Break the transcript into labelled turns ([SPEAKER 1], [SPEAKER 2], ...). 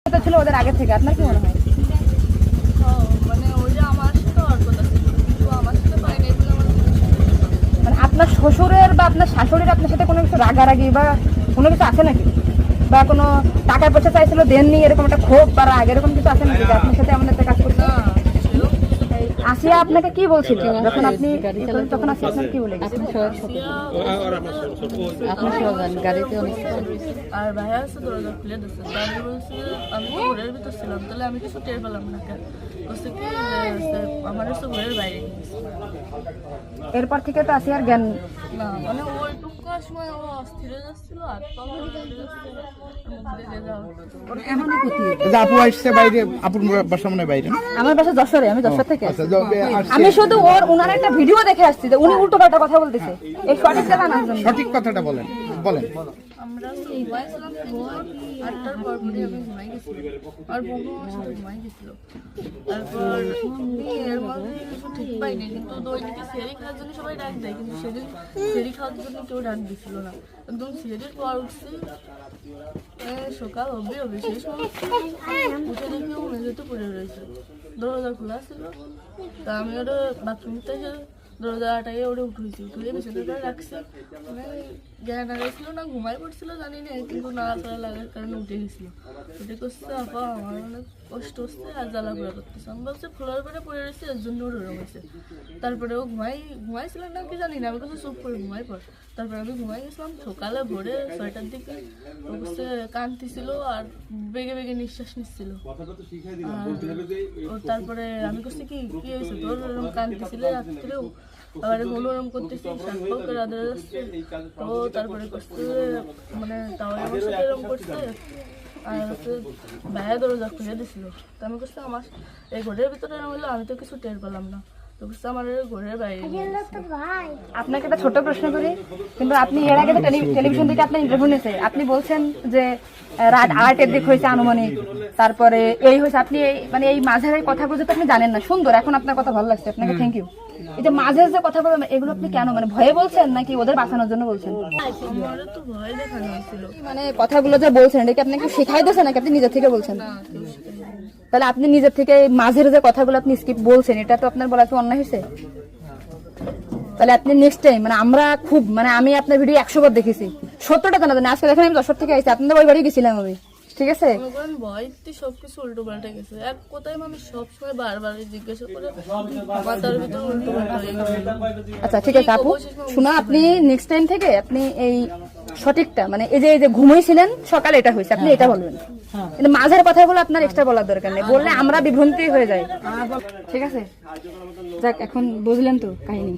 [SPEAKER 1] কথা ছিল ওদের আগে থেকে, আপনার কি মনে হয়?
[SPEAKER 2] মানে ওই যে আমার সাথে আর কথা ছিল, কিন্তু আমার সাথে পাই নাই বলে আমার
[SPEAKER 1] মানে আপনার শ্বশুরের বা আপনার শাশুড়ির আপনার সাথে কোনো কিছু রাগারাগি বা কোনো কিছু আছে নাকি, বা কোনো টাকা পয়সা চাইছিল দেননি, এরকম একটা ক্ষোভ বা রাগ এরকম কিছু আছে নাকি যে আপনার সাথে এমন একটা কাজ করতে? আসিয়া আপনাকে কি বলছিল যখন আপনি তখন আসিয়া আপনার কি বলে গেছে?
[SPEAKER 3] গাড়িতে অনেক
[SPEAKER 2] আর ভাইয়া আছে দরজা খুলে দিচ্ছে, তারপরে বলছে আমি তো ঘরের ভিতর ছিলাম, তাহলে আমি কিছু টের পেলাম না কেন, বলছে কি আমার হচ্ছে ঘরের বাইরে গেছে।
[SPEAKER 1] এরপর থেকে তো আসিয়ার জ্ঞান
[SPEAKER 2] না মানে ওইটুকু সময় ও অস্থির হয়ে যাচ্ছিল, আর
[SPEAKER 4] আপু আসছে বাইরে, আপুর বাসা মনে হয় বাইরে।
[SPEAKER 1] আমার বাসা যশোরে, আমি যশোর থেকে আমি শুধু ওনার একটা ভিডিও দেখে আসছি যে উনি উল্টো পাল্টা কথা বলতেছে, এই সঠিক জানার জন্য।
[SPEAKER 4] সঠিক কথাটা বলেন বলেন।
[SPEAKER 2] আমরা ঘুমাইছিলাম, 8টার পর পরে আমি ঘুমাই গেছিলাম, আর বন্ধু আমার সাথে ঘুমাই গেছিল। তারপর এর মধ্যে কিছু ঠিক পাইনি, কিন্তু দৈনিকে সেরি খাওয়ার জন্য সবাই ডাক দেয়, কিন্তু সেদিন সেরি খাওয়ার জন্য কেউ ডাক দিছিল না। একদম সেরির পর উঠছি, সকাল হবে সেই সময় উঠে দেখি ও মেঝেতে পড়ে রয়েছে, দরজা খোলা ছিল। তা আমি ওটা বাথরুমতে এসে দরজাটাকে ওটা উঠেছি, উঠে বিছানাটা রাখছি, মানে জ্ঞান হারাইছিল না ঘুমাই পড়ছিল জানি না, কিন্তু নাড়াচাড়া লাগার কারণে উঠে গেছিল। উঠে করছে আপা আমার অনেক কষ্ট হচ্ছে আর জ্বালা পোড়া করতেছে, আমি বলছে ফ্লোর পরে পড়ে রয়েছে এর জন্য ওর ওরম হয়েছে। তারপরে ও ঘুমাইছিল না কি জানি না, আমি কাছে চুপ করে ঘুমাই পড়। তারপরে আমি ঘুমাই গেছিলাম, সকালে ভোরে 6টার দিকে ও কাছে কাঁদতেছিল আর বেগে বেগে নিঃশ্বাস নিচ্ছিল। তারপরে আমি করছি কি কি হয়েছে তোর, ওরম কাঁদতেছিল রাত্রেও, আবার মনোরম করতেছি, সাতপাও করে আদর যাচ্ছে। তো তারপরে করছে মানে তাও আমার সাথে এরকম করছে, আর হচ্ছে ভাইয়া দরজা খুলে দিছিল। তো আমি করছি আমার এই ঘরের ভিতরে এরকম হলো, আমি তো কিছু টের পেলাম না, তো করছে আমার ঘরের বাইরে।
[SPEAKER 1] আপনাকে একটা ছোট প্রশ্ন করি, কিন্তু আপনি এর আগে টেলিভিশন থেকে আপনার ইন্টারভিউ নিয়েছে, আপনি বলছেন যে রাত 8-এর দিক হয়েছে আনুমানিক, তারপরে এই হয়েছে, আপনি এই মানে এই মাঝের এই কথাগুলো তো আপনি জানেন না, সুন্দর, এখন আপনার কথা ভালো লাগছে, আপনাকে থ্যাংক ইউ। এই যে মাঝের যে কথাগুলো এগুলো আপনি কেন মানে ভয়ে বলছেন নাকি ওদের বাঁচানোর জন্য বলছেন?
[SPEAKER 2] আমার তো ভয় দেখানো হয়েছিল।
[SPEAKER 1] মানে কথাগুলো যে বলছেন এটা কি আপনাকে শেখাই দিয়েছে নাকি আপনি নিজের থেকে বলছেন?
[SPEAKER 2] না কেউ শেখায়নি।
[SPEAKER 1] তাহলে আপনি নিজের থেকে মাঝের যে কথাগুলো আপনি স্কিপ বলছেন, এটা তো আপনার বলা কি অন্যায় হয়েছে? তাহলে আপনি নেক্সট টাইম মানে আমরা খুব মানে আমি আপনার ভিডিও 100 বার দেখেছি, 70টা জানা জানি, আজকে দেখেন আমি 10 থেকে আইছি, আপনাদের ওই বাড়ি গেছিলাম আমি, ঠিক আছে?
[SPEAKER 2] ভয়তে সবকিছু উল্টো পাল্টে গেছে, এক কথায় মানুষ সবসময় বারবার জিজ্ঞাসা করে মাথার ভিতরে উল্টো পাল্টা হয়ে গেছে।
[SPEAKER 1] আচ্ছা ঠিক আছে আপু, শোনা আপনি নেক্সট টাইম থেকে আপনি এই সঠিকটা মানে এই যে ঘুমাইছিলেন সকালে এটা হয়েছে আপনি এটা বলবেন, কিন্তু মাঝের কথাগুলো আপনার এক্সট্রা বলার দরকার নেই, বললে আমরা বিভ্রান্তি হয়ে যাই, ঠিক আছে? যাক এখন বুঝলেন তো কাহিনী।